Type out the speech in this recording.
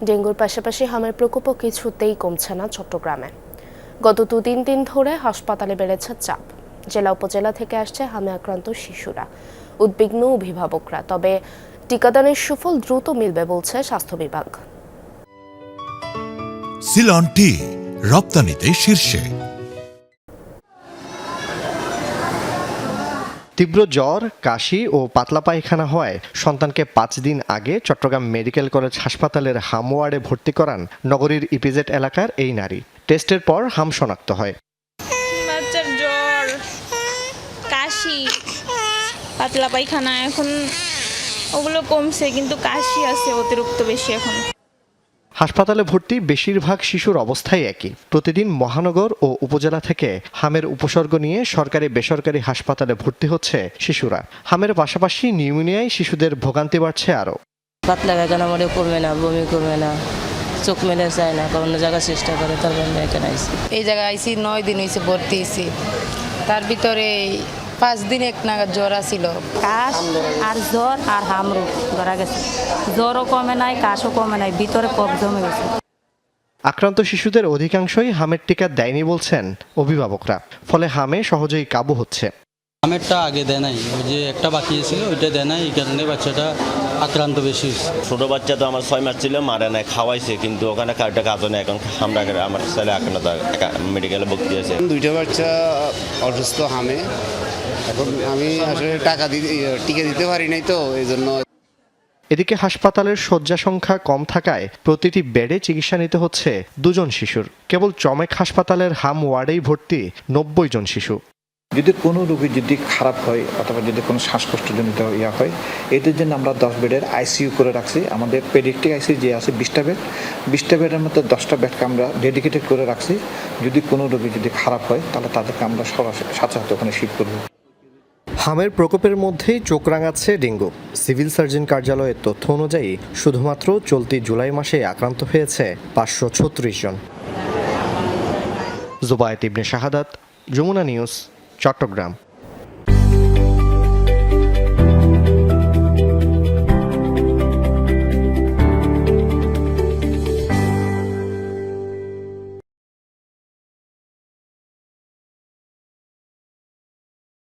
ডেঙ্গুর পাশাপাশি হামের প্রকোপও কিছুতেই কমছে না চট্টগ্রামে। গত 2-3 দিন ধরে হাসপাতালে বেড়েছে চাপ। জেলা উপজেলা থেকে আসছে হামে আক্রান্ত শিশুরা। উদ্বিগ্ন অভিভাবকরা। তবে টিকাদানের সুফল দ্রুত মিলবে বলছে স্বাস্থ্য বিভাগ। সিলন টি রপ্তানিতে শীর্ষে। তীব্র জ্বর, কাশি ও পাতলা পায়খানা হওয়ায় সন্তানকে 5 দিন আগে চট্টগ্রাম মেডিকেল কলেজ হাসপাতালের হাম ওয়ার্ডে ভর্তি করান নগরীর ইপিজেড এলাকার এই নারী। টেস্টের পর হাম শনাক্ত হয়। বাচ্চার জ্বর, কাশি, পাতলা পায়খানা এখন ওগুলো কমছে, কিন্তু কাশি আছে অতিরিক্ত বেশি এখন। হাসপাতালে ভর্তি বেশিরভাগ শিশুর অবস্থাই একই। প্রতিদিন মহানগর ও উপজেলা থেকে হামের উপসর্গ নিয়ে সরকারি বেসরকারি হাসপাতালে ভর্তি হচ্ছে শিশুরা। হামের পাশাপাশি নিউমোনিয়ায় শিশুদের ভোগান্তি বাড়ছে আরও। পাতলা পায়খানা মনে করবে না, বমি করবে না, চোখ মেলে যায় না, অন্য জায়গায় চেষ্টা করে, তারপর এখানে আইসি। এই জায়গায় আইসি 9 দিন হয়েছে, ভর্তি হয়েছি। তার ভিতরে 5 দিন এক নাগাদ জ্বর ছিল। কাশ আর জ্বর আর হামরু ধরা গেছে। জ্বরও কমে নাই, কাশও কমে নাই, ভিতরে কফ জমে গেছে। আক্রান্ত শিশুদের অধিকাংশই হামের টিকা দেয়নি বলছেন অভিভাবকরা। ফলে হামে সহজেই কাবু হচ্ছে। হামেরটা আগে দেয় নাই, ওই যে একটা বাকি ছিল ওইটা দেয় নাই, এই কারণে বাচ্চাটা আক্রান্ত বেশি হয়েছে। ছোট বাচ্চা তো আমার 6 মাস ছিল, মারে নাই, খাওয়াইছে, কিন্তু ওখানে কারটা কাজও নেই। এখন আমরা আমার ছেলে আক্রান্ত মেডিকেলে ভর্তি আছে। 2টা বাচ্চা অসুস্থ হামে। এখন আমি আসলে টিকা দিতে পারি নাই, তো এই জন্য। এদিকে হাসপাতালের শয্যা সংখ্যা কম থাকায় প্রতিটি বেডে চিকিৎসা নিতে হচ্ছে 2 জন শিশুর। কেবল চমেক হাসপাতালের হাম ওয়ার্ডেই ভর্তি 90 জন শিশু। যদি কোনো রোগী যদি খারাপ হয় অথবা যদি কোনো শ্বাসকষ্টজনিত হয়, এদের জন্য আমরা 10 বেডের আইসিইউ করে রাখছি। আমাদের পেডিয়াট্রিক আইসিইউ যে আছে 20টা বেড, 20টা বেডের মধ্যে 10টা বেডকে আমরা ডেডিকেটেড করে রাখছি। যদি কোনো রোগী যদি খারাপ হয় তাহলে তাদেরকে আমরা সরাসরি সাথে ওখানে শিফট করব। হামের প্রকোপের মধ্যেই চোখ রাঙাচ্ছে ডেঙ্গু। সিভিল সার্জন কার্যালয়ের তথ্য অনুযায়ী শুধুমাত্র চলতি জুলাই মাসে আক্রান্ত হয়েছে 536 জন। জুবায়েত ইবনে শাহাদাত, যমুনা নিউজ, চট্টগ্রাম।